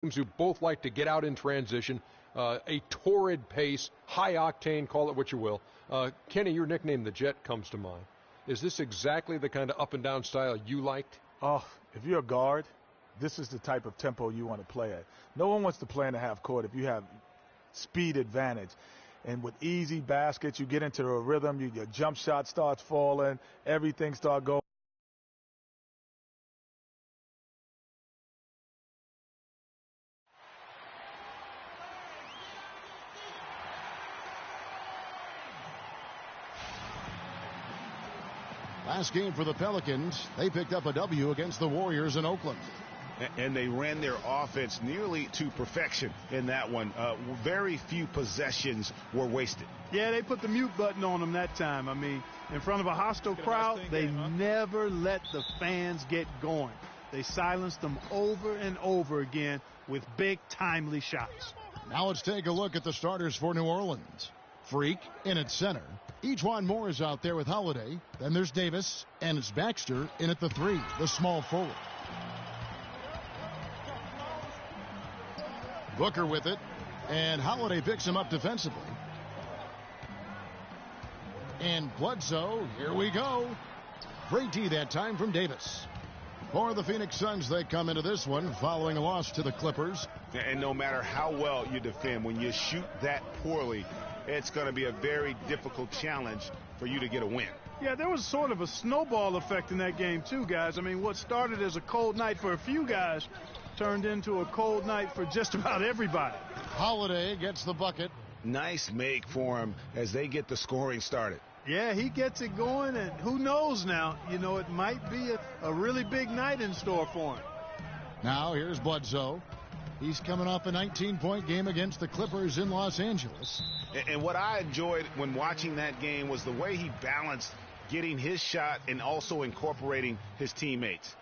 who both like to get out in transition, a torrid pace, high octane, call it what you will. Kenny, your nickname, the Jet, comes to mind. Is this exactly the kind of up and down style you liked? Oh, if you're a guard, this is the type of tempo you want to play at. No one wants to play in the half court if you have speed advantage. And with easy baskets, you get into a rhythm, your jump shot starts falling, everything starts going. Last game for the Pelicans, they picked up a W against the Warriors in Oakland. And they ran their offense nearly to perfection in that one. Very few possessions were wasted. Yeah, they put the mute button on them that time. I mean, in front of a hostile crowd, they never let the fans get going. They silenced them over and over again with big, timely shots. Now let's take a look at the starters for New Orleans. Freak in at center. Ejuan Moore is out there with Holiday. Then there's Davis, and it's Baxter in at the 3, the small forward. Booker with it, and Holiday picks him up defensively. And Bledsoe, here we go. Great D that time from Davis. For the Phoenix Suns, they come into this one following a loss to the Clippers. And no matter how well you defend, when you shoot that poorly, it's going to be a very difficult challenge for you to get a win. Yeah, there was sort of a snowball effect in that game, too, guys. I mean, what started as a cold night for a few guys turned into a cold night for just about everybody. Holiday gets the bucket. Nice make for him as they get the scoring started. Yeah, he gets it going, and who knows now, you know, it might be a really big night in store for him. Now here's Bledsoe. He's coming off a 19-point game against the Clippers in Los Angeles. And what I enjoyed when watching that game was the way he balanced getting his shot and also incorporating his teammates.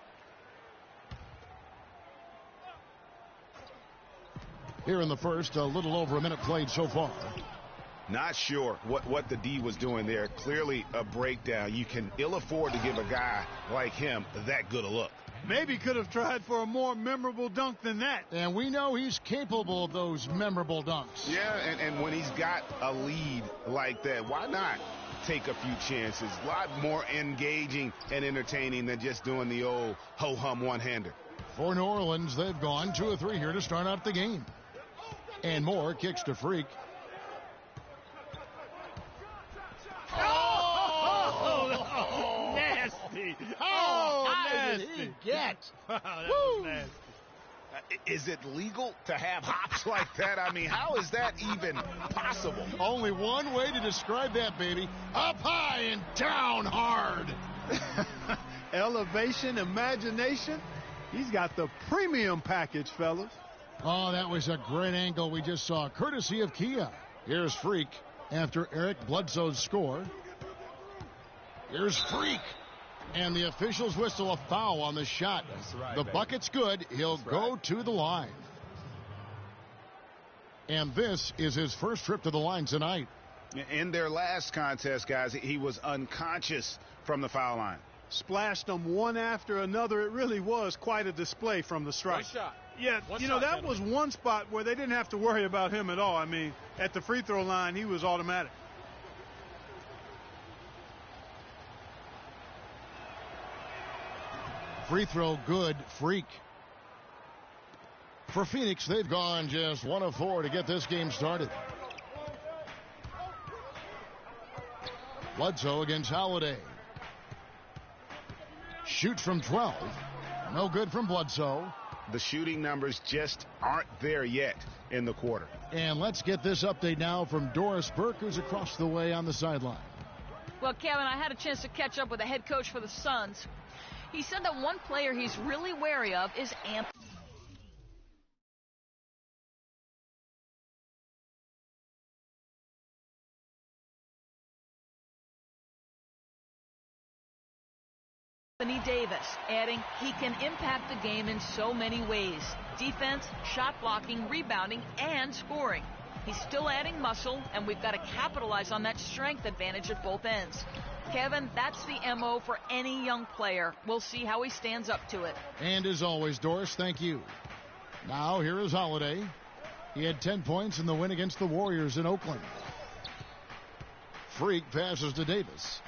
Here in the first, a little over a minute played so far. Not sure what the D was doing there. Clearly a breakdown. You can ill afford to give a guy like him that good a look. Maybe could have tried for a more memorable dunk than that. And we know he's capable of those memorable dunks. Yeah, and when he's got a lead like that, why not take a few chances? A lot more engaging and entertaining than just doing the old ho-hum one-hander. For New Orleans, they've gone 2 of 3 here to start out the game. And Moore kicks to Freak. Nasty. How did he get? That was nasty. Is it legal to have hops like that? I mean, how is that even possible? Only one way to describe that, baby. Up high and down hard. Elevation, imagination. He's got the premium package, fellas. Oh, that was a great angle we just saw, courtesy of Kia. Here's Freak after Eric Bledsoe's score. Here's Freak. And the officials whistle a foul on the shot. Right, the bucket's good. He'll go to the line. And this is his first trip to the line tonight. In their last contest, guys, he was unconscious from the foul line. Splashed them one after another. It really was quite a display from the stripe. One shot. Yeah, One you know, shot, that gentlemen. was one spot where they didn't have to worry about him at all. I mean, at the free throw line, he was automatic. Free throw good, Freak. For Phoenix, they've gone just 1 of 4 to get this game started. Bledsoe against Holiday. Shoots from 12. No good from Bledsoe. The shooting numbers just aren't there yet in the quarter. And let's get this update now from Doris Burke, who's across the way on the sideline. Well, Kevin, I had a chance to catch up with the head coach for the Suns. He said that one player he's really wary of is Anthony Davis, adding he can impact the game in so many ways. Defense, shot blocking, rebounding, and scoring. He's still adding muscle, and we've got to capitalize on that strength advantage at both ends. Kevin, that's the MO for any young player. We'll see how he stands up to it. And as always, Doris, thank you. Now here is Holiday. He had 10 points in the win against the Warriors in Oakland. Freak passes to Davis.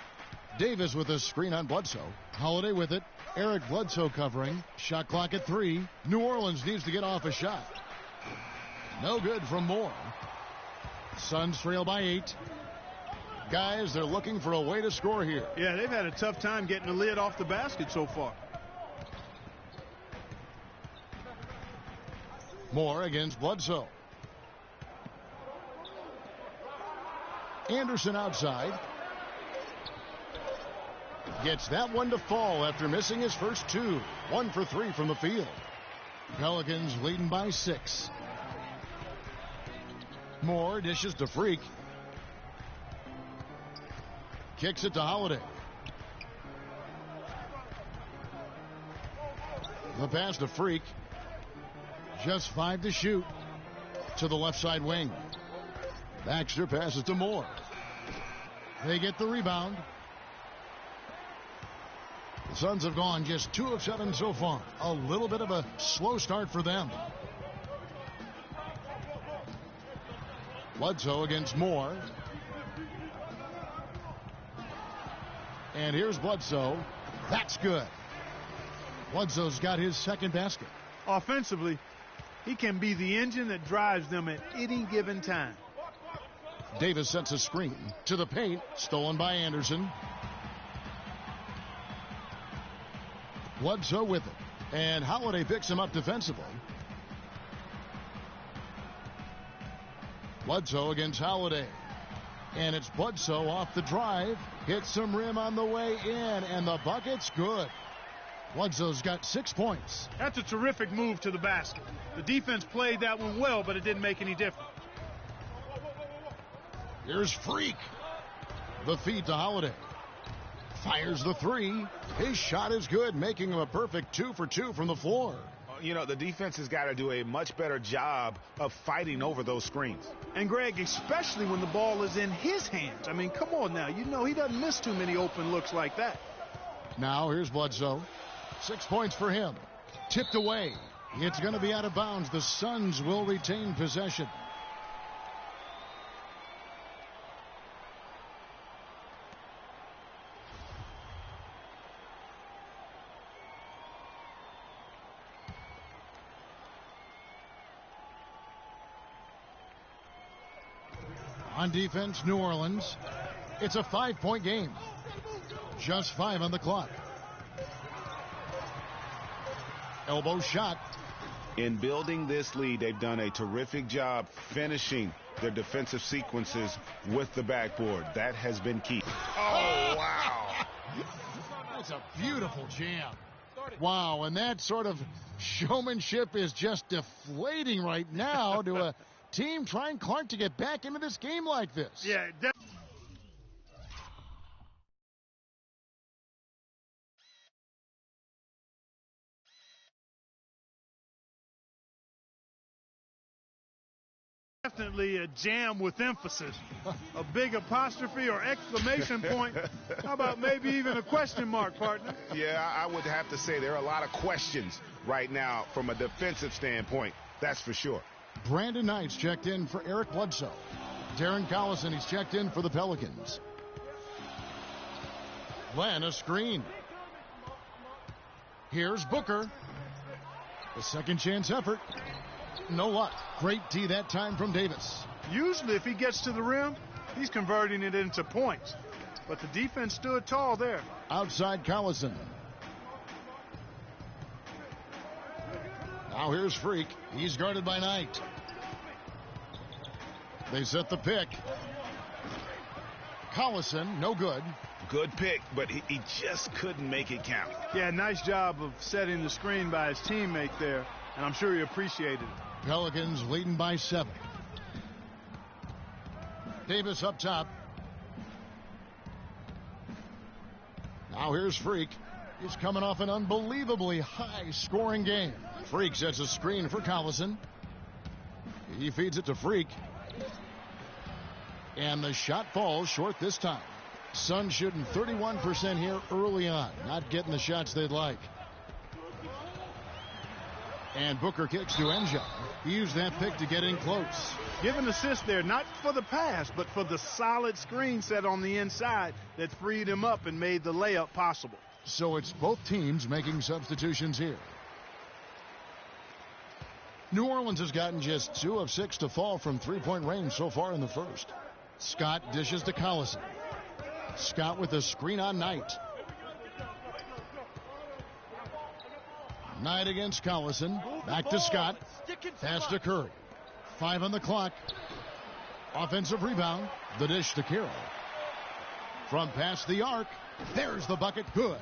Davis with a screen on Bledsoe. Holiday with it. Eric Bledsoe covering. Shot clock at 3. New Orleans needs to get off a shot. No good from Moore. Suns trail by 8. Guys, they're looking for a way to score here. Yeah, they've had a tough time getting the lid off the basket so far. Moore against Bledsoe. Anderson outside. Gets that one to fall after missing his first 2. 1 for 3 from the field. Pelicans leading by 6. Moore dishes to Freak. Kicks it to Holiday. The pass to Freak. Just 5 to shoot. To the left side wing. Baxter passes to Moore. They get the rebound. The Suns have gone just 2 of 7 so far. A little bit of a slow start for them. Bledsoe against Moore. And here's Bledsoe. That's good. Bledsoe's got his second basket. Offensively, he can be the engine that drives them at any given time. Davis sets a screen to the paint. Stolen by Anderson. Bledsoe with it. And Holiday picks him up defensively. Bledsoe against Holiday. And it's Bledsoe off the drive. Hits some rim on the way in. And the bucket's good. Bledsoe's got 6 points. That's a terrific move to the basket. The defense played that one well, but it didn't make any difference. Here's Freak. The feed to Holiday. Fires the 3. His shot is good, making him a perfect 2 for 2 from the floor. You know, the defense has got to do a much better job of fighting over those screens. And, Greg, especially when the ball is in his hands. I mean, come on now. You know he doesn't miss too many open looks like that. Now here's Bledsoe. 6 points for him. Tipped away. It's going to be out of bounds. The Suns will retain possession. On defense, New Orleans. It's a 5-point game. Just 5 on the clock. Elbow shot. In building this lead, they've done a terrific job finishing their defensive sequences with the backboard. That has been key. Oh, wow. That's a beautiful jam. Wow, and that sort of showmanship is just deflating right now to a team trying Clark to get back into this game like this. Yeah, definitely a jam with emphasis. A big apostrophe or exclamation point. How about maybe even a question mark, partner? Yeah, I would have to say there are a lot of questions right now from a defensive standpoint. That's for sure. Brandon Knight's checked in for Eric Bledsoe. Darren Collison, he's checked in for the Pelicans. Glenn, a screen. Here's Booker. The second chance effort. No luck. Great D that time from Davis. Usually if he gets to the rim, he's converting it into points. But the defense stood tall there. Outside Collison. Now here's Freak. He's guarded by Knight. They set the pick. Collison, no good. Good pick, but he just couldn't make it count. Yeah, nice job of setting the screen by his teammate there, and I'm sure he appreciated it. Pelicans leading by 7. Davis up top. Now here's Freak. He's coming off an unbelievably high-scoring game. Freak sets a screen for Collison. He feeds it to Freak. And the shot falls short this time. Suns shooting 31% here early on. Not getting the shots they'd like. And Booker kicks to Enja. He used that pick to get in close. Give an assist there, not for the pass, but for the solid screen set on the inside that freed him up and made the layup possible. So it's both teams making substitutions here. New Orleans has gotten just 2 of 6 to fall from three-point range so far in the first. Scott dishes to Collison. Scott with a screen on Knight. Knight against Collison. Back to Scott. Pass to Curry. 5 on the clock. Offensive rebound. The dish to Carroll. From past the arc. There's the bucket. Good.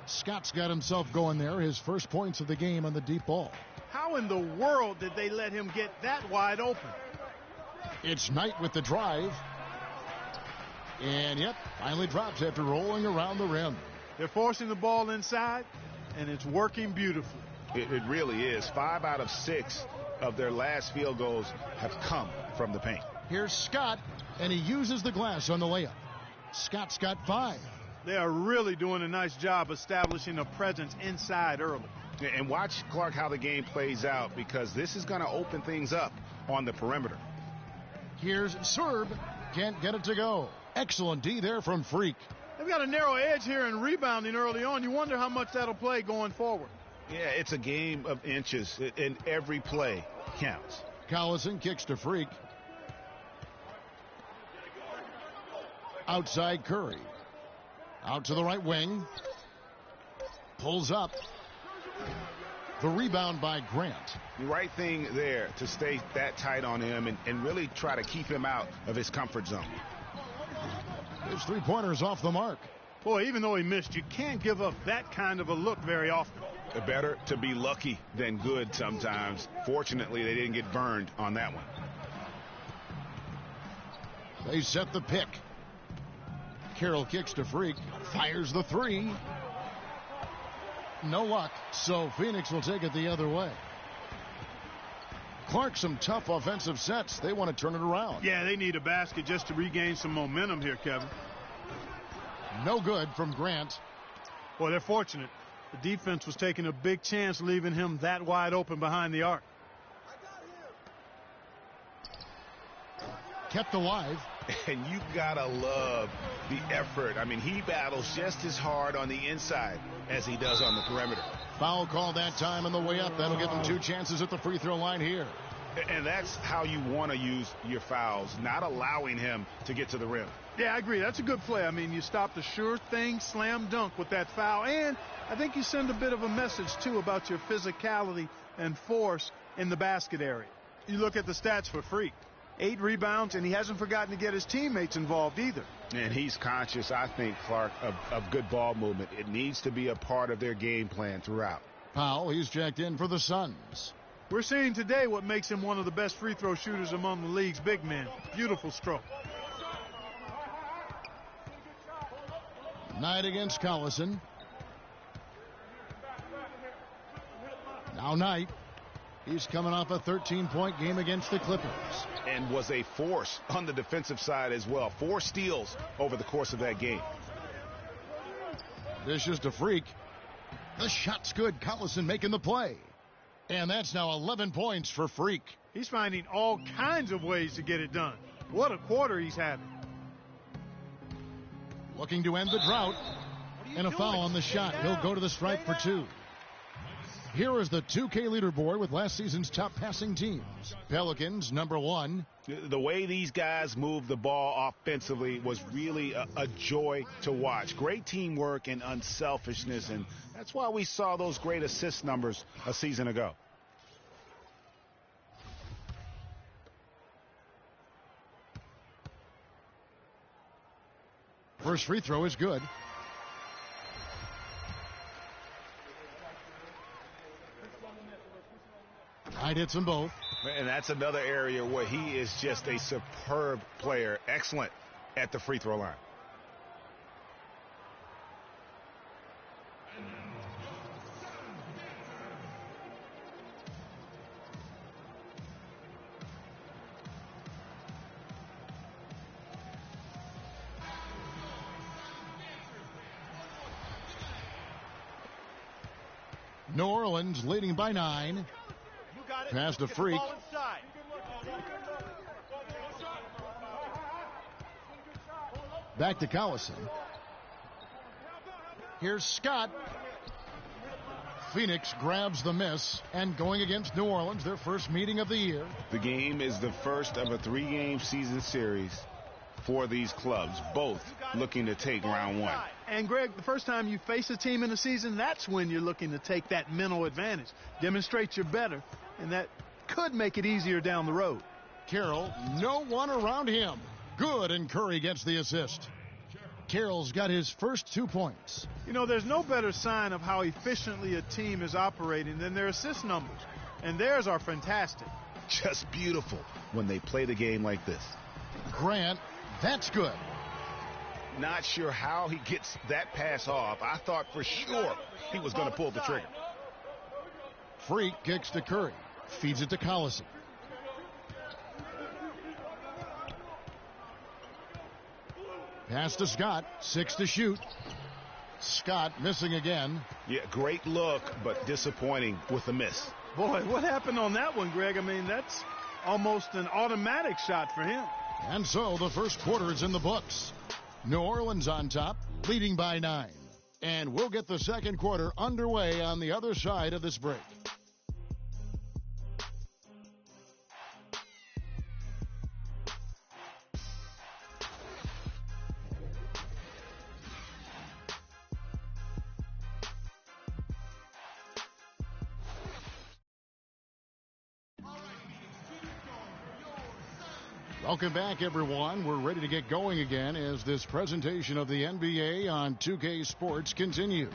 Scott's got himself going there. His first points of the game on the deep ball. How in the world did they let him get that wide open? It's Knight with the drive. And, yep, finally drops after rolling around the rim. They're forcing the ball inside, and it's working beautifully. It really is. 5 out of 6 of their last field goals have come from the paint. Here's Scott, and he uses the glass on the layup. Scott's got 5. They are really doing a nice job establishing a presence inside early. And watch, Clark, how the game plays out, because this is going to open things up on the perimeter. Here's Serb. Can't get it to go. Excellent D there from Freak. They've got a narrow edge here in rebounding early on. You wonder how much that'll play going forward. Yeah, it's a game of inches, and every play counts. Collison kicks to Freak. Outside Curry. Out to the right wing. Pulls up. The rebound by Grant. The right thing there to stay that tight on him and really try to keep him out of his comfort zone. His three-pointers off the mark. Boy, even though he missed, you can't give up that kind of a look very often. Better to be lucky than good sometimes. Fortunately, they didn't get burned on that one. They set the pick. Carroll kicks to Freak. Fires the 3. No luck, so Phoenix will take it the other way. Clark, some tough offensive sets. They want to turn it around. Yeah, they need a basket just to regain some momentum here, Kevin. No good from Grant. Boy, they're fortunate. The defense was taking a big chance leaving him that wide open behind the arc. Kept alive. And you gotta love the effort. I mean, he battles just as hard on the inside as he does on the perimeter. Foul call that time on the way up. That'll give them 2 chances at the free throw line here. And that's how you want to use your fouls, not allowing him to get to the rim. Yeah, I agree. That's a good play. I mean, you stop the sure thing slam dunk with that foul. And I think you send a bit of a message, too, about your physicality and force in the basket area. You look at the stats for Freak. 8 rebounds, and he hasn't forgotten to get his teammates involved either. And he's conscious, I think, Clark, of good ball movement. It needs to be a part of their game plan throughout. Powell, he's checked in for the Suns. We're seeing today what makes him one of the best free throw shooters among the league's big men. Beautiful stroke. Knight against Collison. Now Knight. He's coming off a 13-point game against the Clippers. And was a force on the defensive side as well. 4 steals over the course of that game. Dishes to Freak. The shot's good. Collison making the play. And that's now 11 points for Freak. He's finding all kinds of ways to get it done. What a quarter he's having. Looking to end the drought. And a foul on the shot. He'll go to the stripe for 2. Here is the 2K leaderboard with last season's top passing teams. Pelicans, number 1. The way these guys move the ball offensively was really a joy to watch. Great teamwork and unselfishness, and that's why we saw those great assist numbers a season ago. First free throw is good. Knight hits them both. And that's another area where he is just a superb player. Excellent at the free throw line. New Orleans leading by 9. Pass to Freak. Back to Collison. Here's Scott. Phoenix grabs the miss, and going against New Orleans, their first meeting of the year. The game is the first of a 3-game season series for these clubs, both looking to take round 1. And Greg, the first time you face a team in the season, that's when you're looking to take that mental advantage. Demonstrate you're better, and that could make it easier down the road. Carroll, no one around him. Good, and Curry gets the assist. Carroll's got his first 2 points. You know, there's no better sign of how efficiently a team is operating than their assist numbers. And theirs are fantastic. Just beautiful when they play the game like this. Grant, that's good. Not sure how he gets that pass off. I thought for sure he was going to pull the trigger. Freak kicks to Curry. Feeds it to Collison. Pass to Scott. 6 to shoot. Scott missing again. Yeah, great look, but disappointing with the miss. Boy, what happened on that one, Greg? I mean, that's almost an automatic shot for him. And so the first quarter is in the books. New Orleans on top, leading by 9. And we'll get the second quarter underway on the other side of this break. Welcome back, everyone. We're ready to get going again as this presentation of the NBA on 2K Sports continues.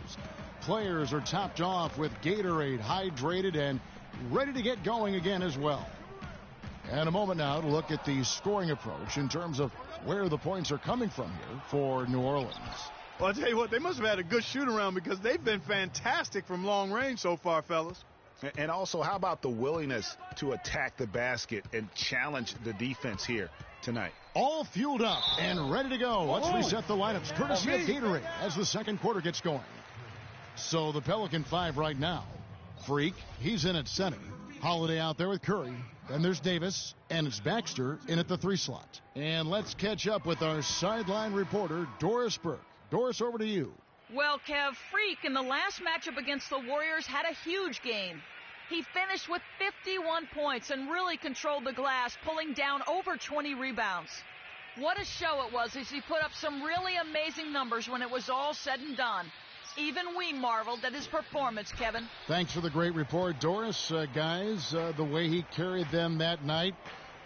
Players are topped off with Gatorade, hydrated, and ready to get going again as well. And a moment now to look at the scoring approach in terms of where the points are coming from here for New Orleans. Well, I'll tell you what, they must have had a good shoot-around because they've been fantastic from long range so far, fellas. And also, how about the willingness to attack the basket and challenge the defense here tonight? All fueled up and ready to go. Let's reset the lineups courtesy of Gatorade as the second quarter gets going. So the Pelican 5 right now. Freak, he's in at center. Holiday out there with Curry. Then there's Davis, and it's Baxter in at the 3 slot. And let's catch up with our sideline reporter, Doris Burke. Doris, over to you. Well, Kev, Freak in the last matchup against the Warriors had a huge game. He finished with 51 points and really controlled the glass, pulling down over 20 rebounds. What a show it was as he put up some really amazing numbers when it was all said and done. Even we marveled at his performance, Kevin. Thanks for the great report, Doris. Guys, the way he carried them that night,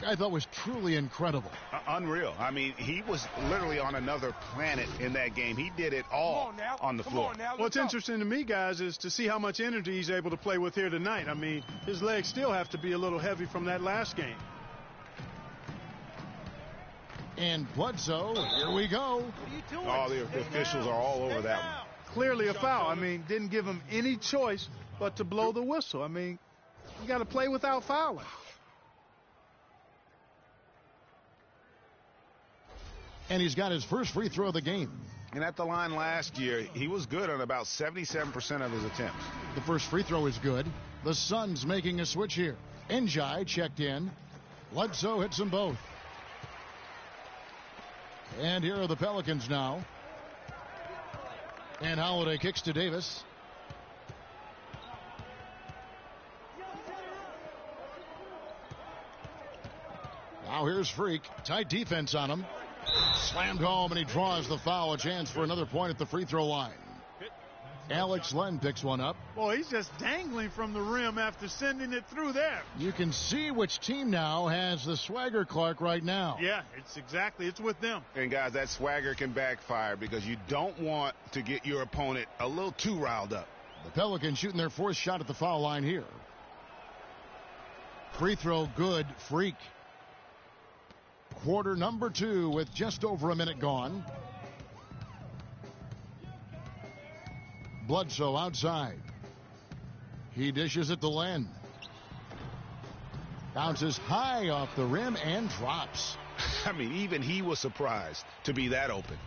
I thought was truly incredible. Unreal. I mean, he was literally on another planet in that game. He did it all on the floor. What's interesting to me, guys, is to see how much energy he's able to play with here tonight. I mean, his legs still have to be a little heavy from that last game. And Bledsoe, here we go. What are you doing? Oh, the officials are all over that one. Clearly a foul. I mean, didn't give him any choice but to blow the whistle. I mean, you got to play without fouling. And he's got his first free throw of the game. And at the line last year, he was good on about 77% of his attempts. The first free throw is good. The Suns making a switch here. Njai checked in. Bledsoe hits them both. And here are the Pelicans now. And Holiday kicks to Davis. Now here's Freak. Tight defense on him. Slammed home, and he draws the foul. A chance for another point at the free throw line. Alex Len picks one up. Boy, he's just dangling from the rim after sending it through there. You can see which team now has the swagger, Clark, right now. Yeah, it's with them. And, guys, that swagger can backfire because you don't want to get your opponent a little too riled up. The Pelicans shooting their fourth shot at the foul line here. Free throw good, Freak. Quarter number 2 with just over a minute gone. Bledsoe outside. He dishes it to Len. Bounces high off the rim and drops. I mean, even he was surprised to be that open.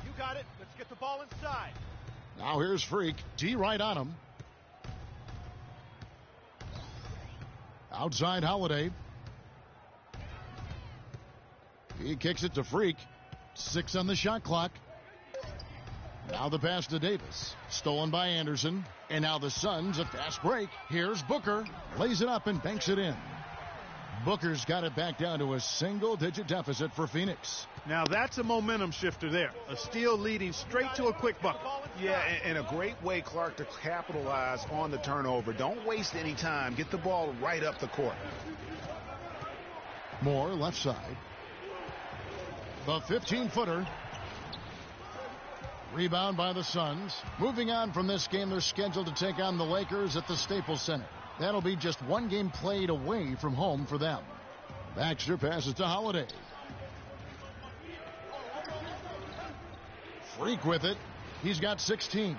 You got it. Let's get the ball inside. Now here's Freak. D right on him. Outside Holiday. He kicks it to Freak. 6 on the shot clock. Now the pass to Davis. Stolen by Anderson. And now the Suns, a fast break. Here's Booker. Lays it up and banks it in. Booker's got it back down to a single-digit deficit for Phoenix. Now that's a momentum shifter there. A steal leading straight to a quick bucket. Yeah, and a great way, Clark, to capitalize on the turnover. Don't waste any time. Get the ball right up the court. Moore, left side. The 15-footer. Rebound by the Suns. Moving on from this game, they're scheduled to take on the Lakers at the Staples Center. That'll be just one game played away from home for them. Baxter passes to Holiday. Freak with it. He's got 16.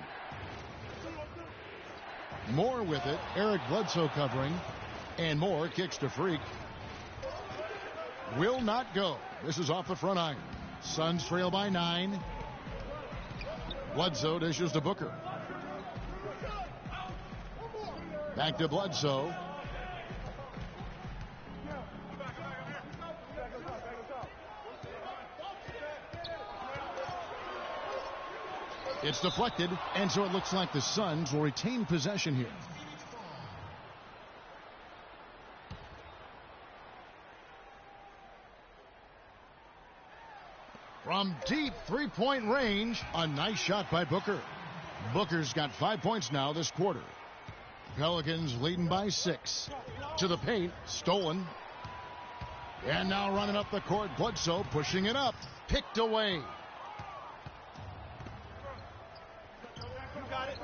Moore with it. Eric Bledsoe covering. And Moore kicks to Freak. Will not go. This is off the front iron. Suns trail by 9. Bledsoe dishes to Booker. Back to Bledsoe. It's deflected, and so it looks like the Suns will retain possession here. From deep three-point range, a nice shot by Booker. Booker's got 5 points now this quarter. Pelicans leading by 6. To the paint, stolen. And now running up the court, Bledsoe pushing it up. Picked away.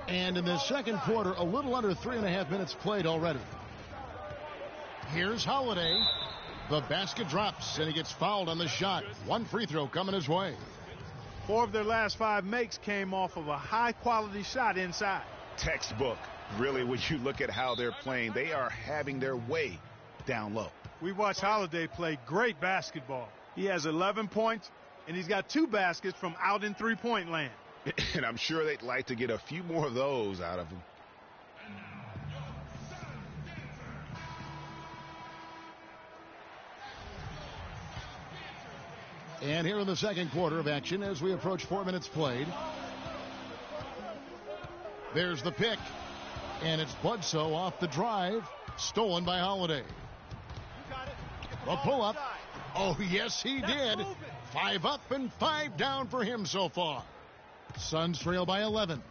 And in the second quarter, a little under 3.5 minutes played already. Here's Holiday. The basket drops, and he gets fouled on the shot. One free throw coming his way. 4 of their last 5 makes came off of a high-quality shot inside. Textbook. Really, when you look at how they're playing, they are having their way down low. We watched Holiday play great basketball. He has 11 points, and he's got 2 baskets from out in three-point land. And I'm sure they'd like to get a few more of those out of him. And here in the second quarter of action as we approach 4 minutes played. There's the pick. And it's Bledsoe off the drive. Stolen by Holiday. The pull-up. Oh, yes, he did. 5 up and 5 down for him so far. Suns trail by 11.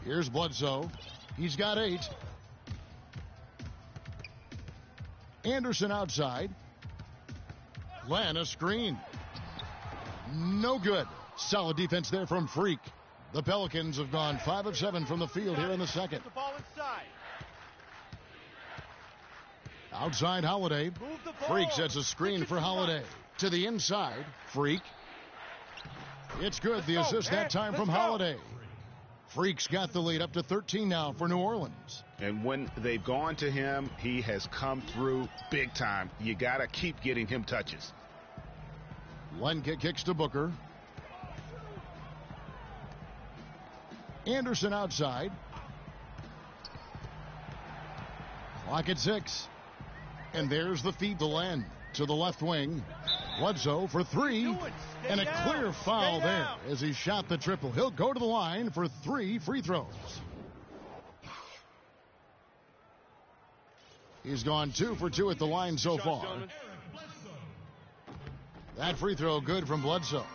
Here's Bledsoe. He's got 8. Anderson outside. Glenn a screen. No good. Solid defense there from Freak. The Pelicans have gone 5 of 7 from the field here in the second. Outside Holiday. Freak sets a screen for Holiday. To the inside. Freak. It's good. The assist that time from Holiday. Freak's got the lead up to 13 now for New Orleans. And when they've gone to him, he has come through big time. You got to keep getting him touches. One kicks to Booker. Anderson outside. Clock at 6. And there's the feed to Len to the left wing. Bledsoe for 3. And a clear foul there as he shot the triple. He'll go to the line for 3 free throws. He's gone 2 for 2 at the line so far. That free throw good from Bledsoe.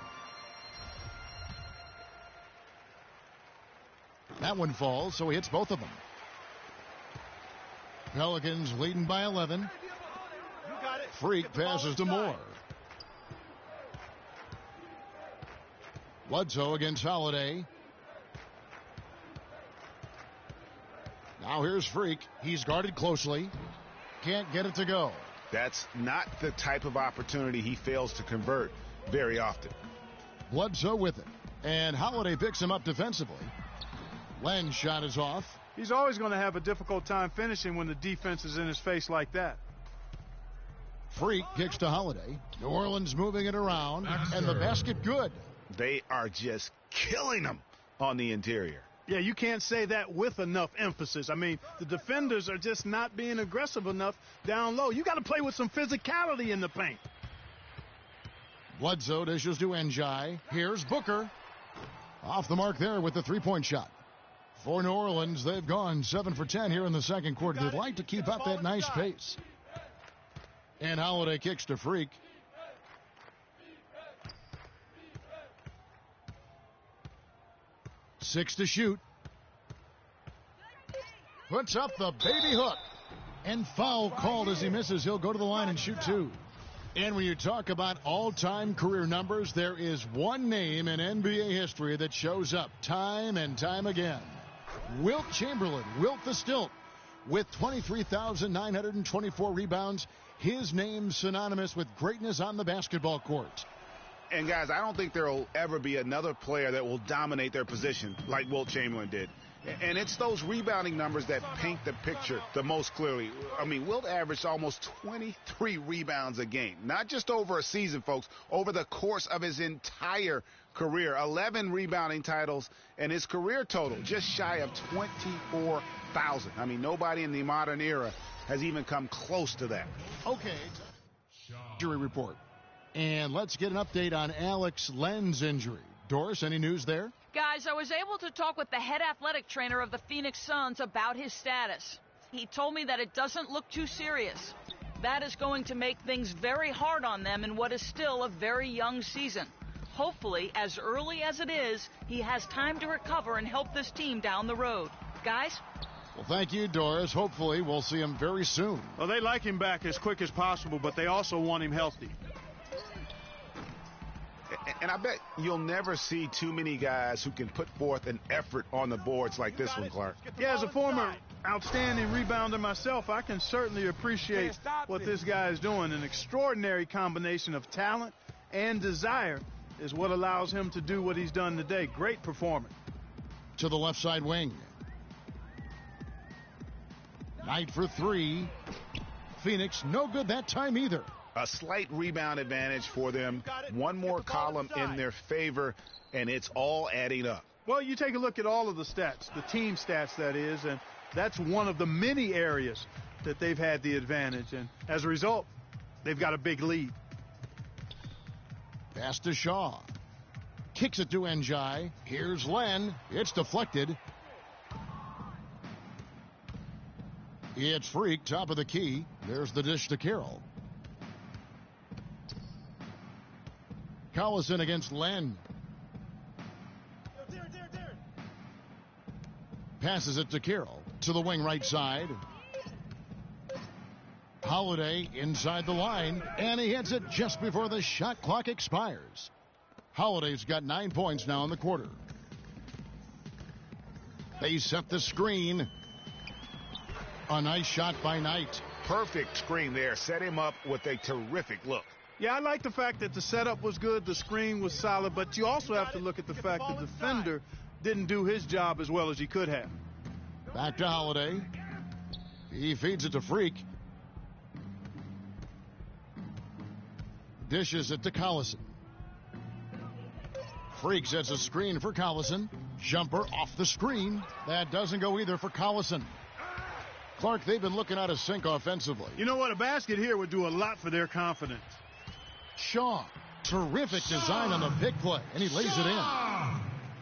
That one falls, so he hits both of them. Pelicans leading by 11. Freak passes to Moore. Bledsoe against Holiday. Now here's Freak. He's guarded closely. Can't get it to go. That's not the type of opportunity he fails to convert very often. Bledsoe with it. And Holiday picks him up defensively. Len's shot is off. He's always going to have a difficult time finishing when the defense is in his face like that. Freak kicks to Holiday. New Orleans moving it around. And the basket good. They are just killing them on the interior. Yeah, you can't say that with enough emphasis. I mean, the defenders are just not being aggressive enough down low. You got to play with some physicality in the paint. Bledsoe dishes to Njai. Here's Booker. Off the mark there with the three-point shot. For New Orleans, they've gone 7 for 10 here in the second quarter. They'd like to keep up that nice pace. And Holiday kicks to Freak. Six to shoot. Puts up the baby hook. And foul called as he misses. He'll go to the line and shoot two. And when you talk about all-time career numbers, there is one name in NBA history that shows up time and time again. Wilt Chamberlain, Wilt the Stilt, with 23,924 rebounds. His name synonymous with greatness on the basketball court. And, guys, I don't think there will ever be another player that will dominate their position like Wilt Chamberlain did. And it's those rebounding numbers that paint the picture the most clearly. I mean, Wilt averaged almost 23 rebounds a game. Not just over a season, folks, over the course of his entire career. 11 rebounding titles, and his career total just shy of 24,000. I mean, nobody in the modern era has even come close to that. Okay. Injury report. And let's get an update on Alex Len's injury. Doris, any news there? Guys, I was able to talk with the head athletic trainer of the Phoenix Suns about his status. He told me that it doesn't look too serious. That is going to make things very hard on them in what is still a very young season. Hopefully, as early as it is, he has time to recover and help this team down the road. Guys? Well, thank you, Doris. Hopefully, we'll see him very soon. Well, they like him back as quick as possible, but they also want him healthy. And I bet you'll never see too many guys who can put forth an effort on the boards like this one, Clark. Yeah, as a former outstanding rebounder myself, I can certainly appreciate what this guy is doing. An extraordinary combination of talent and desire is what allows him to do what he's done today. Great performance. To the left side wing. Knight for three. Phoenix, no good that time either. A slight rebound advantage for them. One more column in their favor, and it's all adding up. Well, you take a look at all of the stats, the team stats, that is, and that's one of the many areas that they've had the advantage. And as a result, they've got a big lead. Pass to Shaw. Kicks it to Njai. Here's Len. It's deflected. It's Freak, top of the key. There's the dish to Carroll. Collison against Len. Passes it to Carroll. To the wing right side. Holiday inside the line. And he hits it just before the shot clock expires. Holiday's got 9 points now in the quarter. They set the screen. A nice shot by Knight. Perfect screen there. Set him up with a terrific look. Yeah, I like the fact that the setup was good, the screen was solid, but you also have to look at the fact the defender didn't do his job as well as he could have. Back to Holiday. He feeds it to Freak. Dishes it to Collison. Freak sets a screen for Collison. Jumper off the screen. That doesn't go either for Collison. Clark, they've been looking out of sync offensively. You know what? A basket here would do a lot for their confidence. Shaw, terrific design on the pick play, and he lays it in.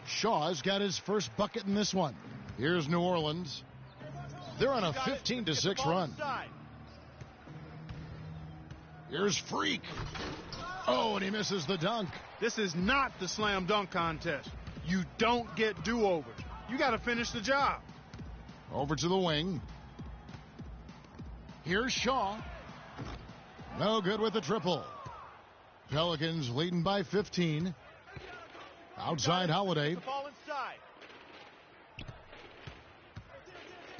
Shaw's got his first bucket in this one. Here's New Orleans. They're on a 15-6 run. Here's Freak. Oh, and he misses the dunk. This is not the slam dunk contest. You don't get do-overs. You got to finish the job. Over to the wing. Here's Shaw. No good with the triple. Pelicans leading by 15. Outside Holiday.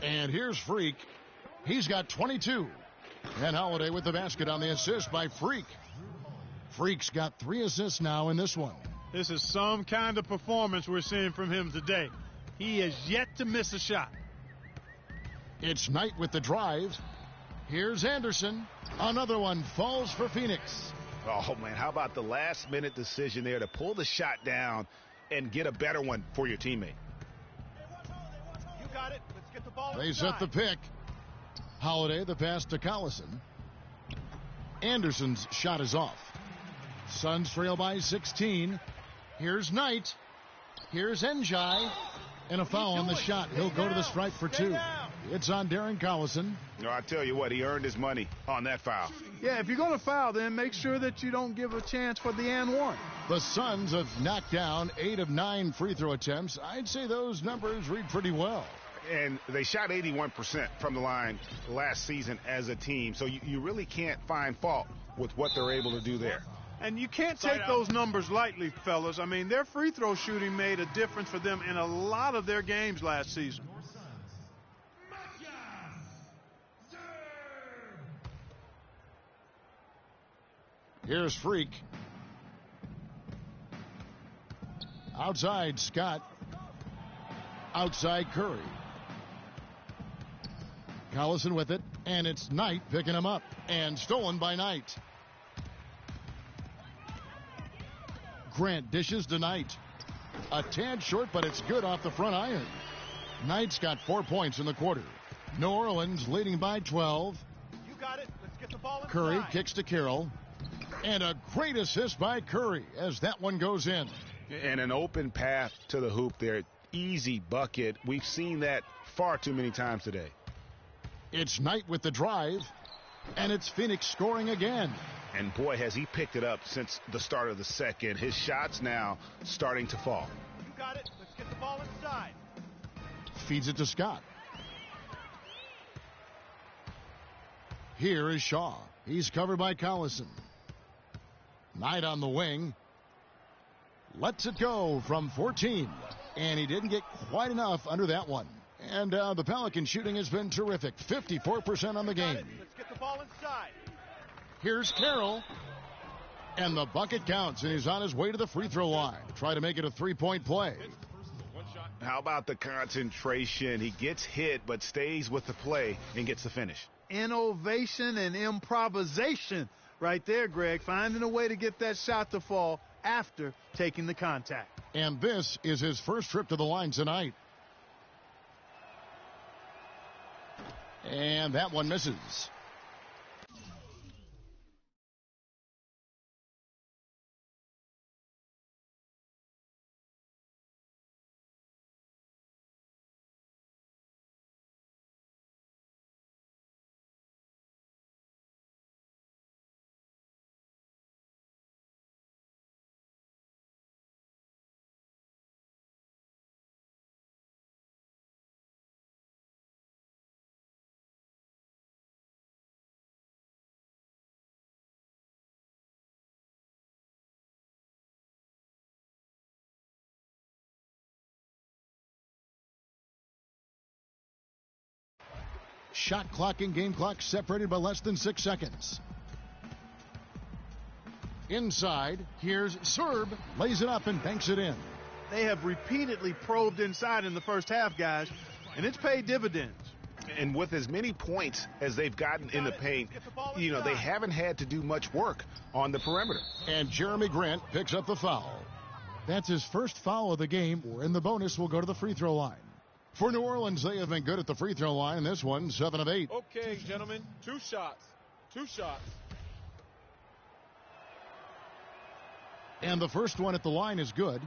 And here's Freak. He's got 22. And Holiday with the basket on the assist by Freak. Freak's got 3 assists now in this one. This is some kind of performance we're seeing from him today. He has yet to miss a shot. It's Knight with the drive. Here's Anderson. Another one falls for Phoenix. Oh, man, how about the last-minute decision there to pull the shot down and get a better one for your teammate? You got it. Let's get the ball They inside. set the pick. Holiday, the pass to Collison. Anderson's shot is off. Suns trail by 16. Here's Knight. Here's Njai. And a foul on the shot. He'll go to the stripe for two. It's on Darren Collison. No, I tell you what, he earned his money on that foul. Yeah, if you're going to foul, then make sure that you don't give a chance for the and one. The Suns have knocked down 8 of 9 free throw attempts. I'd say those numbers read pretty well. And they shot 81% from the line last season as a team. So you really can't find fault with what they're able to do there. And you can't take those numbers lightly, fellas. I mean, their free throw shooting made a difference for them in a lot of their games last season. Here's Freak. Outside Scott. Outside Curry. Collison with it, and it's Knight picking him up, and stolen by Knight. Grant dishes to Knight. A tad short, but it's good off the front iron. Knight's got 4 points in the quarter. New Orleans leading by 12. You got it. Let's get the ball inside. Curry kicks to Carroll. And a great assist by Curry as that one goes in. And an open path to the hoop there. Easy bucket. We've seen that far too many times today. It's Knight with the drive. And it's Phoenix scoring again. And boy, has he picked it up since the start of the second. His shots now starting to fall. You got it. Let's get the ball inside. Feeds it to Scott. Here is Shaw. He's covered by Collison. Knight on the wing. Lets it go from 14. And he didn't get quite enough under that one. And the Pelican shooting has been terrific. 54% on the game. Let's get the ball inside. Here's Carroll. And the bucket counts, and he's on his way to the free throw line. Try to make it a three-point play. How about the concentration? He gets hit, but stays with the play and gets the finish. Innovation and improvisation right there, Greg. Finding a way to get that shot to fall after taking the contact. And this is his first trip to the line tonight. And that one misses. Shot clock and game clock separated by less than 6 seconds. Inside, here's Serb, lays it up and banks it in. They have repeatedly probed inside in the first half, guys, and it's paid dividends. And with as many points as they've gotten in the paint, you know, they haven't had to do much work on the perimeter. And Jeremy Grant picks up the foul. That's his first foul of the game, and the bonus will go to the free throw line. For New Orleans, they have been good at the free throw line. This one, 7 of 8. Okay, gentlemen, 2 shots. 2 shots. And the first one at the line is good.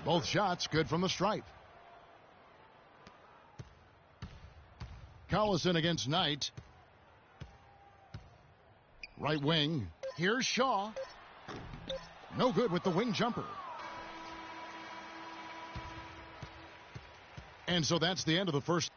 Both shots good from the stripe. Collison against Knight. Right wing. Here's Shaw. No good with the wing jumper. And so that's the end of the first.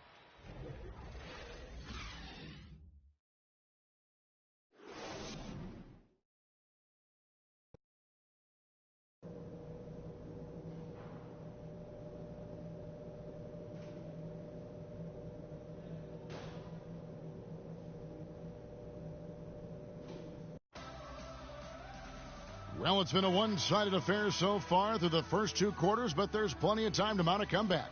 Well, it's been a one-sided affair so far through the first 2 quarters, but there's plenty of time to mount a comeback.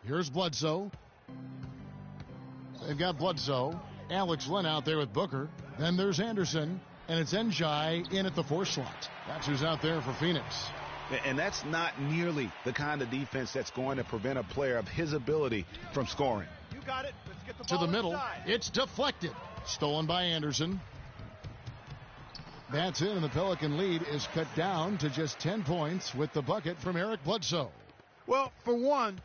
Here's Bledsoe. They've got Bledsoe. Alex Len out there with Booker. Then there's Anderson. And it's Njai in at the 4 slot. That's who's out there for Phoenix. And that's not nearly the kind of defense that's going to prevent a player of his ability from scoring. You got it. Let's get the To ball the middle. inside. It's deflected. Stolen by Anderson. That's it, and the Pelican lead is cut down to just 10 points with the bucket from Eric Bledsoe. Well, for one,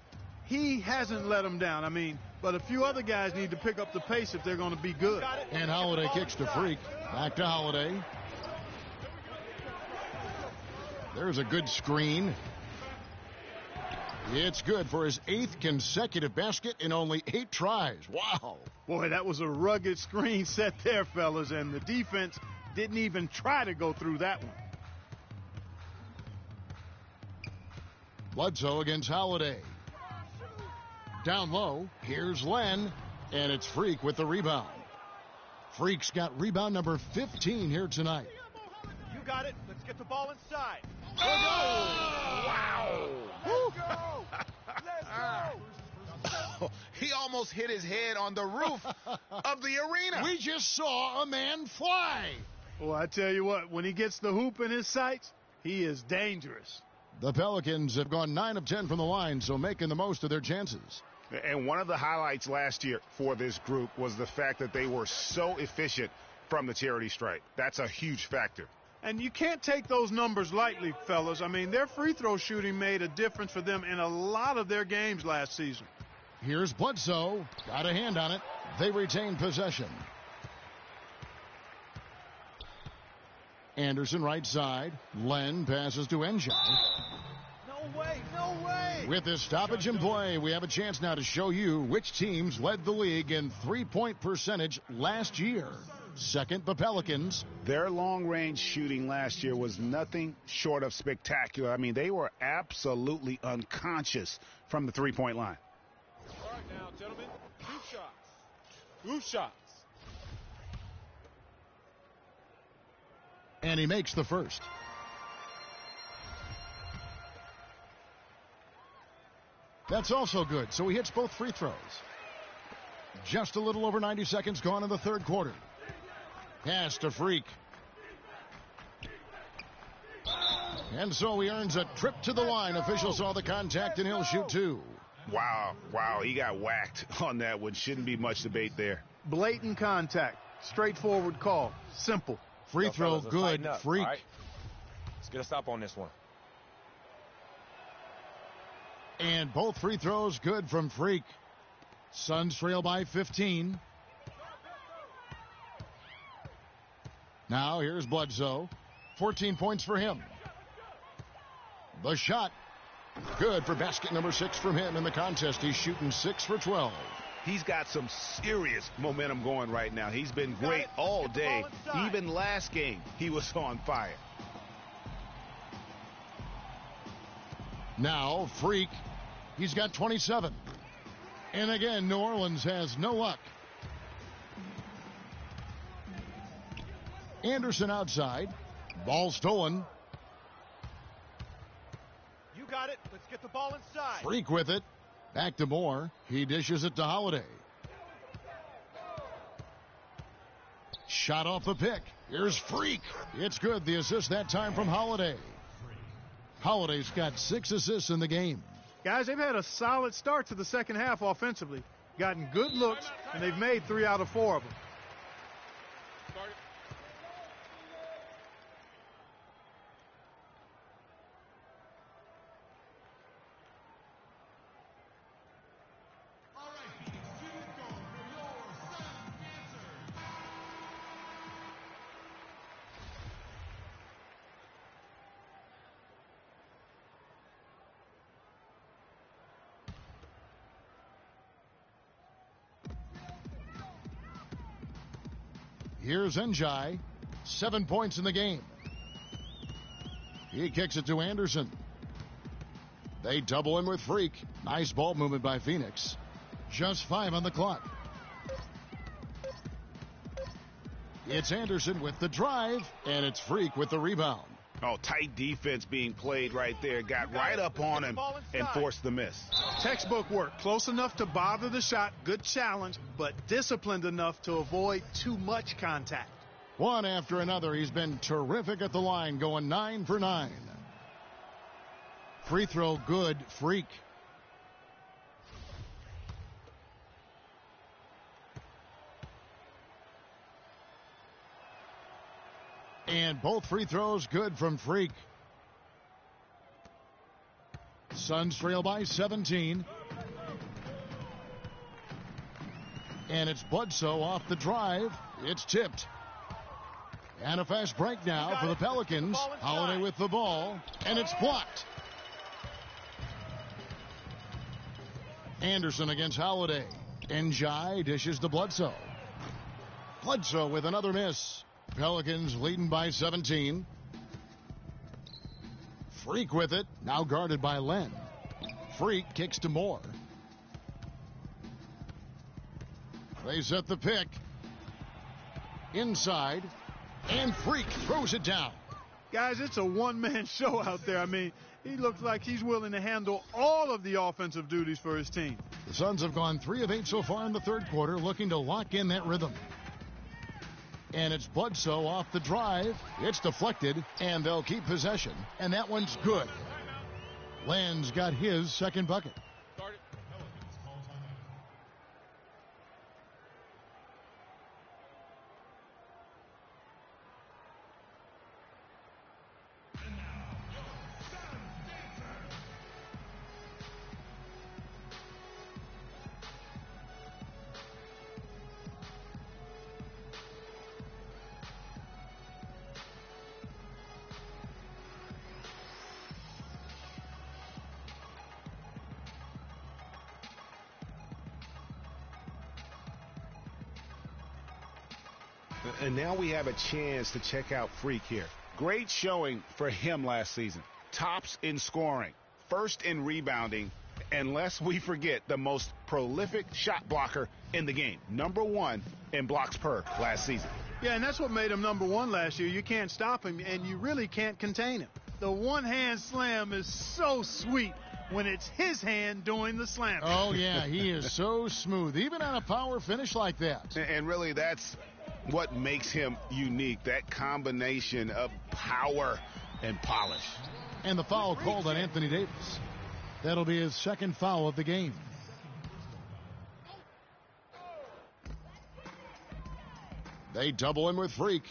he hasn't let them down. I mean, but a few other guys need to pick up the pace if they're going to be good. And Holiday kicks to Freak. Back to Holiday. There's a good screen. It's good for his 8th consecutive basket in only 8 tries. Wow. Boy, that was a rugged screen set there, fellas, and the defense didn't even try to go through that one. Bledsoe against Holiday. Down low, here's Len, and it's Freak with the rebound. Freak's got rebound number 15 here tonight. You got it. Let's get the ball inside. Oh! Wow! Let's go! Let's go! He almost hit his head on the roof of the arena. We just saw a man fly. Well, I tell you what, when he gets the hoop in his sights, he is dangerous. The Pelicans have gone 9 of 10 from the line, so making the most of their chances. And one of the highlights last year for this group was the fact that they were so efficient from the charity stripe. That's a huge factor. And you can't take those numbers lightly, fellas. I mean, their free throw shooting made a difference for them in a lot of their games last season. Here's Bledsoe. Got a hand on it. They retain possession. Anderson right side. Len passes to Njai. No way, no way. With this stoppage in play, we have a chance now to show you which teams led the league in three-point percentage last year. Second, the Pelicans. Their long-range shooting last year was nothing short of spectacular. I mean, they were absolutely unconscious from the three-point line. All right now, gentlemen, 2 shots. 2 shots. And he makes the first. That's also good. So he hits both free throws. Just a little over 90 seconds gone in the third quarter. Pass to Freak. And so he earns a trip to the line. Official saw the contact, and he'll shoot 2. Wow, he got whacked on that one. Shouldn't be much debate there. Blatant contact. Straightforward call. Simple. Free throw fellas, good. Freak. all right? Let's get a stop on this one. And both free throws good from Freak. Suns trail by 15. Now here's Bledsoe. 14 points for him. The shot. Good for basket number 6 from him in the contest. He's shooting 6 for 12. He's got some serious momentum going right now. He's been great all day. Even last game, he was on fire. Now, Freak. He's got 27. And again, New Orleans has no luck. Anderson outside. Ball stolen. You got it. Let's get the ball inside. Freak with it. Back to Moore. He dishes it to Holiday. Shot off the pick. Here's Freak. It's good. The assist that time from Holiday. Holiday's got 6 assists in the game. Guys, they've had a solid start to the second half offensively. Gotten good looks, and they've made 3 out of 4 of them. Here's Njai. 7 points in the game. He kicks it to Anderson. They double him with Freak. Nice ball movement by Phoenix. Just 5 on the clock. It's Anderson with the drive, and it's Freak with the rebound. Oh, tight defense being played right there. Got right up on him and forced the miss. Textbook work. Close enough to bother the shot. Good challenge, but disciplined enough to avoid too much contact. One after another, he's been terrific at the line, going 9 for 9. Free throw good, Freak. And both free throws good from Freak. Suns trail by 17. And it's Bledsoe off the drive. It's tipped. And a fast break now for the Pelicans. Holiday with the ball. And it's blocked. Anderson against Holiday. Njai dishes to Bledsoe. Bledsoe with another miss. Pelicans leading by 17. Freak with it. Now guarded by Len. Freak kicks to Moore. They set the pick. Inside. And Freak throws it down. Guys, it's a one-man show out there. I mean, he looks like he's willing to handle all of the offensive duties for his team. The Suns have gone 3 of 8 so far in the third quarter, looking to lock in that rhythm. And it's Bledsoe off the drive. It's deflected, and they'll keep possession. And that one's good. Len's got his second bucket. And now we have a chance to check out Freak here. Great showing for him last season. Tops in scoring, first in rebounding, and lest we forget, the most prolific shot blocker in the game. #1 in blocks per last season. Yeah, and that's what made him #1 last year. You can't stop him, and you really can't contain him. The one-hand slam is so sweet when it's his hand doing the slam. Oh, yeah, he is so smooth, even on a power finish like that. And really, that's what makes him unique, that combination of power and polish. And the foul called on Anthony Davis. That'll be his second foul of the game. They double him with Freak.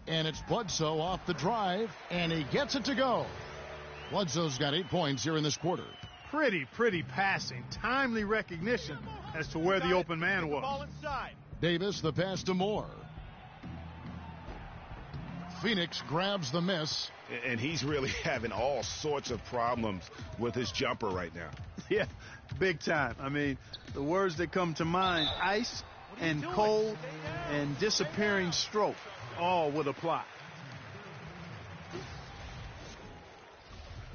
And it's Bledsoe off the drive, and he gets it to go. Bledsoe's got 8 points here in this quarter. Pretty passing. Timely recognition as to where the open man was. Davis, the pass to Moore. Phoenix grabs the miss. And he's really having all sorts of problems with his jumper right now. Yeah, big time. I mean, the words that come to mind, ice and cold and disappearing stroke, all would apply.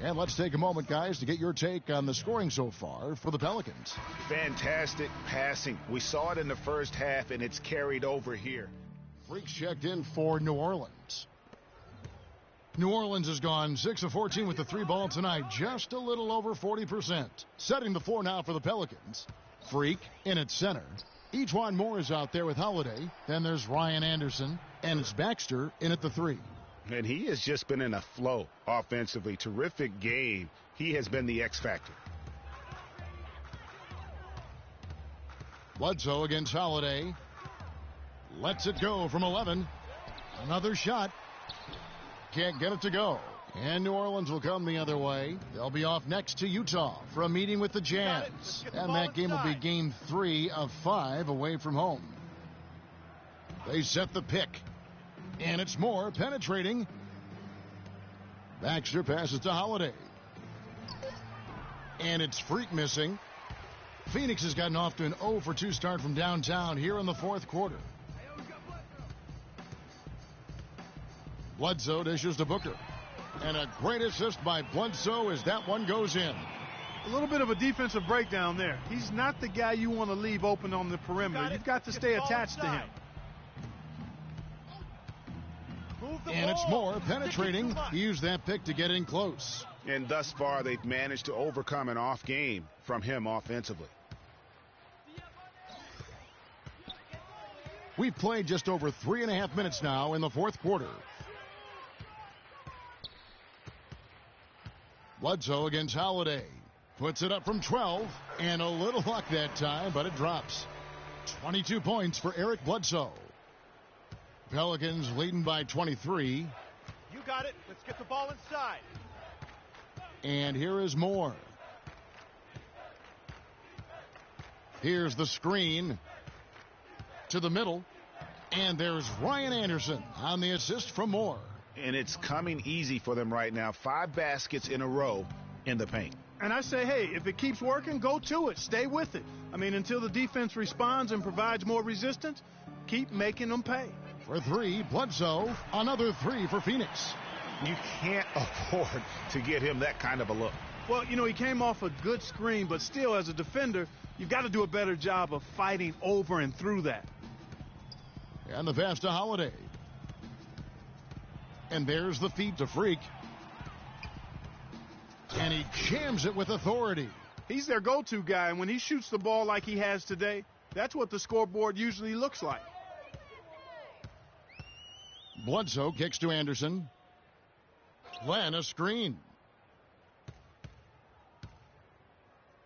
And let's take a moment, guys, to get your take on the scoring so far for the Pelicans. Fantastic passing. We saw it in the first half, and it's carried over here. Freaks checked in for New Orleans. New Orleans has gone 6 of 14 with the 3 ball tonight, just a little over 40%. Setting the floor now for the Pelicans. Freak in at center. Ejuan Moore is out there with Holiday. Then there's Ryan Anderson, and it's Baxter in at the 3. And he has just been in a flow offensively. Terrific game. He has been the X factor. Bledsoe against Holiday. Lets it go from 11. Another shot. Can't get it to go. And New Orleans will come the other way. They'll be off next to Utah for a meeting with the Jazz. And that game will be game 3 of 5 away from home. They set the pick. And it's Moore penetrating. Baxter passes to Holiday. And it's Freak missing. Phoenix has gotten off to an 0 for 2 start from downtown here in the fourth quarter. Bledsoe dishes to Booker. And a great assist by Bledsoe as that one goes in. A little bit of a defensive breakdown there. He's not the guy you want to leave open on the perimeter. You've got to stay attached to him. And it's Moore penetrating. He used that pick to get in close. And thus far, they've managed to overcome an off game from him offensively. We've played just over 3.5 minutes now in the fourth quarter. Bledsoe against Holiday. Puts it up from 12. And a little luck that time, but it drops. 22 points for Eric Bledsoe. Pelicans leading by 23. You got it. Let's get the ball inside. And here is Moore. Here's the screen to the middle. And there's Ryan Anderson on the assist from Moore. And it's coming easy for them right now. 5 baskets in a row in the paint. And I say, hey, if it keeps working, go to it. Stay with it. I mean, until the defense responds and provides more resistance, keep making them pay. For 3, Bledsoe. Another 3 for Phoenix. You can't afford to get him that kind of a look. Well, you know, he came off a good screen, but still, as a defender, you've got to do a better job of fighting over and through that. And the pass to Holiday. And there's the feed to Freak. And he jams it with authority. He's their go-to guy, and when he shoots the ball like he has today, that's what the scoreboard usually looks like. Bledsoe kicks to Anderson. Glenn a screen.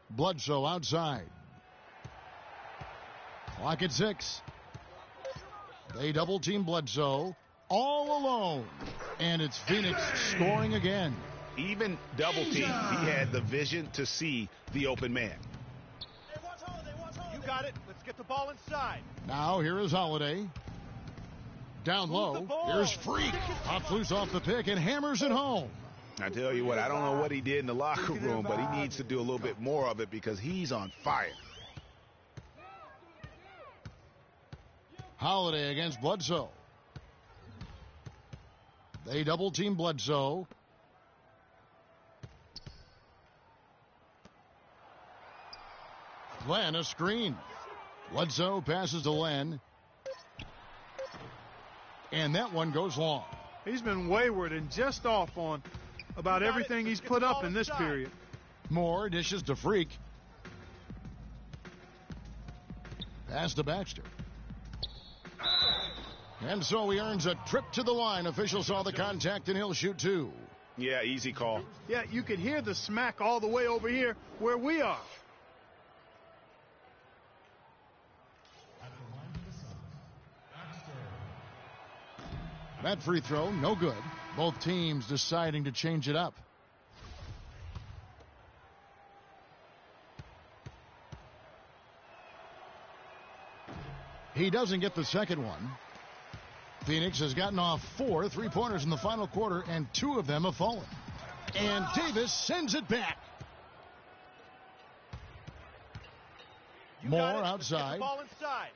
Bledsoe outside. Clock at 6. They double team Bledsoe all alone. And it's Phoenix scoring again. Even double team, he had the vision to see the open man. Hey, watch Holiday, watch Holiday. You got it. Let's get the ball inside. Now here is Holiday. Down low. Here's Freak. Pops loose off the pick and hammers it home. I tell you what, I don't know what he did in the locker room, but he needs to do a little bit more of it because he's on fire. Holiday against Bledsoe. They double team Bledsoe. Len a screen. Bledsoe passes to Len. And that one goes long. He's been wayward and just off on about everything he's put up in this period. Moore dishes to Freak. Pass to Baxter. And so he earns a trip to the line. Officials saw the contact and he'll shoot 2. Yeah, easy call. Yeah, you could hear the smack all the way over here where we are. That free throw, no good. Both teams deciding to change it up. He doesn't get the second one. Phoenix has gotten off 4 3-pointers in the final quarter, and 2 of them have fallen. And Davis sends it back. Moore outside. Ball inside.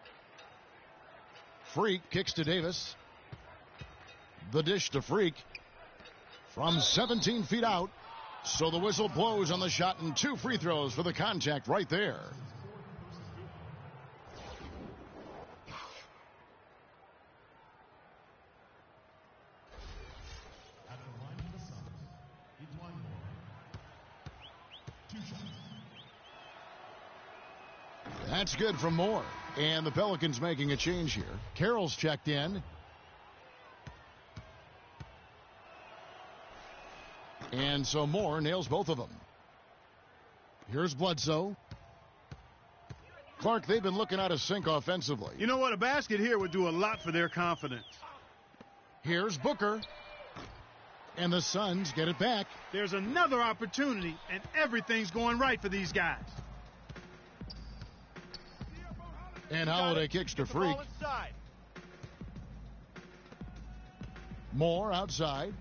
Freak kicks to Davis. The dish to Freak from 17 feet out. So the whistle blows on the shot and 2 free throws for the contact right there. That's good from Moore. And the Pelicans making a change here. Carroll's checked in. And so Moore nails both of them. Here's Bledsoe. Clark, they've been looking out of sync offensively. You know what? A basket here would do a lot for their confidence. Here's Booker. And the Suns get it back. There's another opportunity, and everything's going right for these guys. And Holiday kicks to Freak. Moore outside.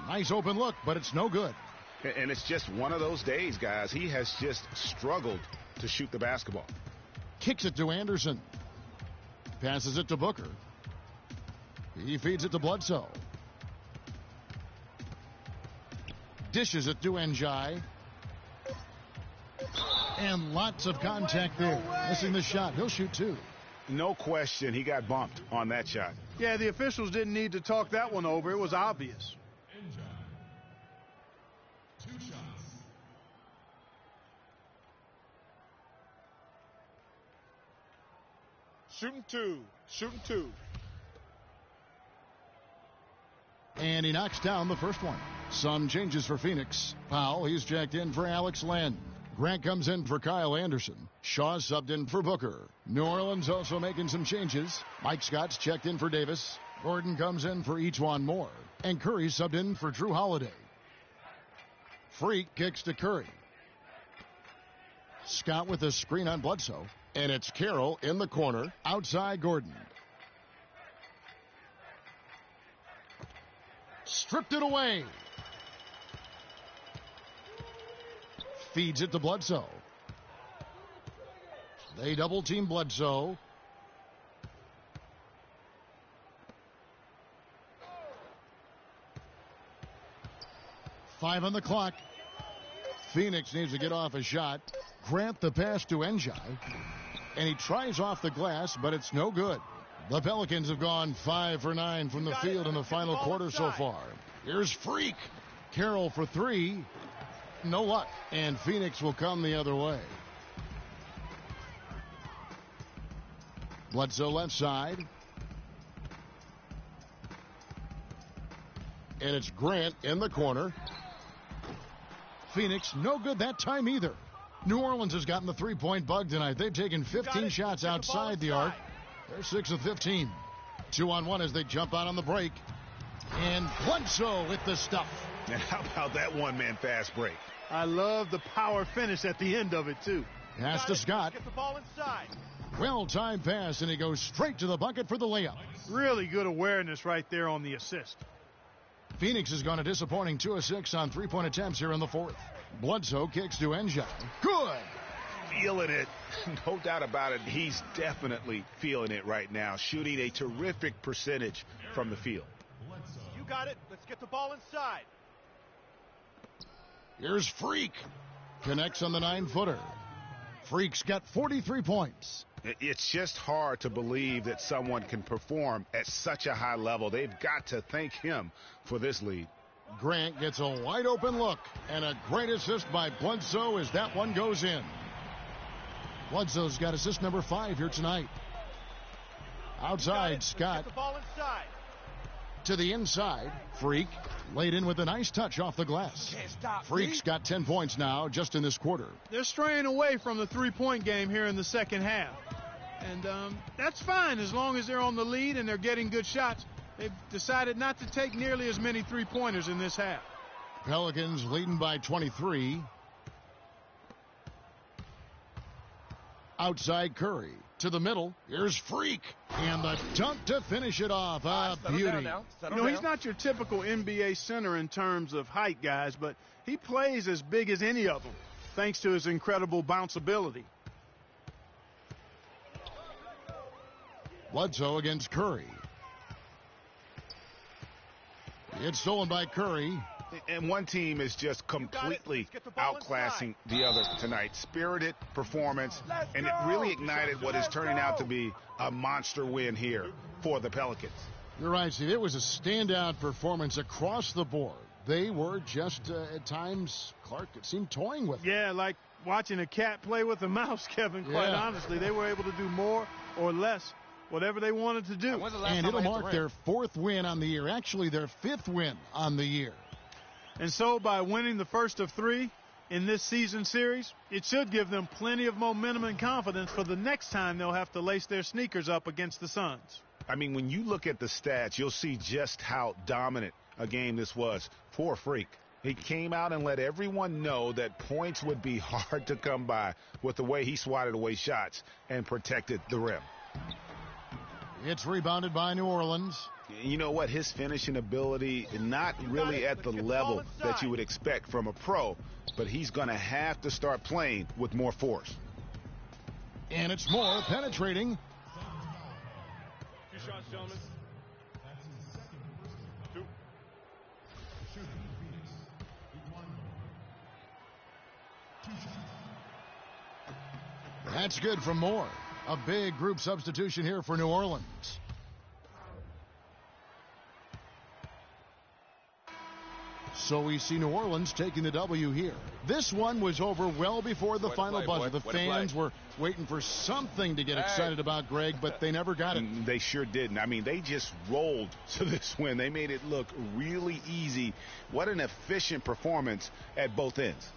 Nice open look, but it's no good. And it's just one of those days, guys. He has just struggled to shoot the basketball. Kicks it to Anderson. Passes it to Booker. He feeds it to Bledsoe. Dishes it to Njai. And lots of contact there. Missing the shot. He'll shoot 2. No question he got bumped on that shot. Yeah, the officials didn't need to talk that one over. It was obvious. Shooting two. Shooting two. And he knocks down the first one. Some changes for Phoenix. Powell, he's checked in for Alex Len. Grant comes in for Kyle Anderson. Shaw subbed in for Booker. New Orleans also making some changes. Mike Scott's checked in for Davis. Gordon comes in for Ejuan Moore. And Curry subbed in for Drew Holiday. Freak kicks to Curry. Scott with a screen on Bledsoe. And it's Carroll in the corner. Outside Gordon. Stripped it away. Feeds it to Bledsoe. They double team Bledsoe. Five on the clock. Phoenix needs to get off a shot. Grant the pass to Njai. And he tries off the glass, but it's no good. The Pelicans have gone 5 for 9 from the field in the final quarter so far. Here's Freak. Carroll for three. No luck. And Phoenix will come the other way. Bledsoe left side. And it's Grant in the corner. Phoenix, no good that time either. New Orleans has gotten the three-point bug tonight. They've taken 15 shots outside the arc. They're 6 of 15. 2-on-1 as they jump out on the break. And Bledsoe with the stuff. And how about that one-man fast break? I love the power finish at the end of it, too. Pass to Scott. Get the ball inside. Well-timed pass, and he goes straight to the bucket for the layup. Really good awareness right there on the assist. Phoenix has gone a disappointing 2 of 6 on three-point attempts here in the fourth. Bledsoe kicks to Njai. Good. Feeling it. No doubt about it. He's definitely feeling it right now. Shooting a terrific percentage from the field. You got it. Let's get the ball inside. Here's Freak. Connects on the 9-footer. Freak's got 43 points. It's just hard to believe that someone can perform at such a high level. They've got to thank him for this lead. Grant gets a wide open look, and a great assist by Bledsoe as that one goes in. Bledsoe's got assist number 5 here tonight. Outside, Scott. Get the ball inside. To the inside. Freak laid in with a nice touch off the glass. Freak's got 10 points now just in this quarter. They're straying away from the three-point game here in the second half. And that's fine as long as they're on the lead and they're getting good shots. They've decided not to take nearly as many three-pointers in this half. Pelicans leading by 23. Outside Curry. To the middle. Here's Freak. And the dunk to finish it off. A beauty. He's not your typical NBA center in terms of height, guys, but he plays as big as any of them, thanks to his incredible bounceability. Bledsoe against Curry. It's stolen by Curry. And one team is just completely outclassing the other tonight. Spirited performance, and it really ignited what is turning out to be a monster win here for the Pelicans. You're right, Steve. It was a standout performance across the board. They were just, at times, Clark, it seemed toying with it. Yeah, like watching a cat play with a mouse, Kevin, quite honestly. They were able to do more or less, whatever they wanted to do. And it'll mark their 4th win on the year. Actually, their 5th win on the year. And so by winning the first of 3 in this season series, it should give them plenty of momentum and confidence for the next time they'll have to lace their sneakers up against the Suns. I mean, when you look at the stats, you'll see just how dominant a game this was for Freak. He came out and let everyone know that points would be hard to come by with the way he swatted away shots and protected the rim. It's rebounded by New Orleans. You know what? His finishing ability is not really at the level that you would expect from a pro, but he's going to have to start playing with more force. And it's more penetrating. 2 shots, gentlemen. 2. That's good from Moore. A big group substitution here for New Orleans. So we see New Orleans taking the W here. This one was over well before the final buzzer. The fans were waiting for something to get excited about, Greg, but they never got it. They sure didn't. I mean, they just rolled to this win. They made it look really easy. What an efficient performance at both ends.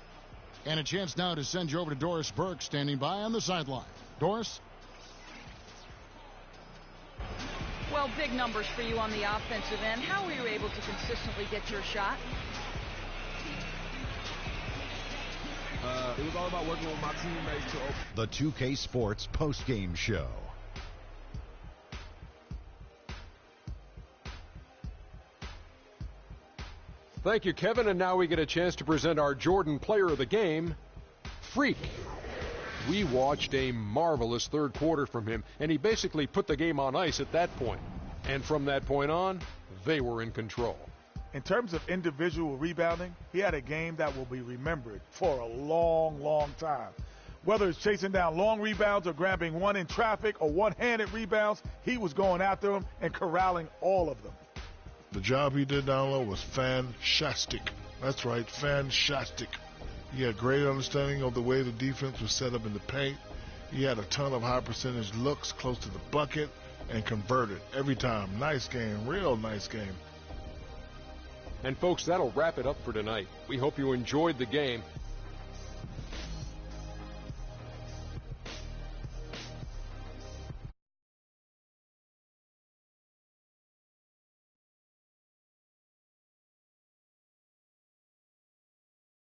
And a chance now to send you over to Doris Burke, standing by on the sideline. Doris? Well, big numbers for you on the offensive end. How were you able to consistently get your shot? It was all about working with my teammates. The 2K Sports postgame show. Thank you, Kevin. And now we get a chance to present our Jordan Player of the Game, Freak. We watched a marvelous third quarter from him, and he basically put the game on ice at that point. And from that point on, they were in control. In terms of individual rebounding, he had a game that will be remembered for a long, long time. Whether it's chasing down long rebounds or grabbing one in traffic or one-handed rebounds, he was going after them and corralling all of them. The job he did down low was fantastic. That's right, fantastic. He had great understanding of the way the defense was set up in the paint. He had a ton of high percentage looks close to the bucket and converted every time. Nice game, real nice game. And folks, that'll wrap it up for tonight. We hope you enjoyed the game.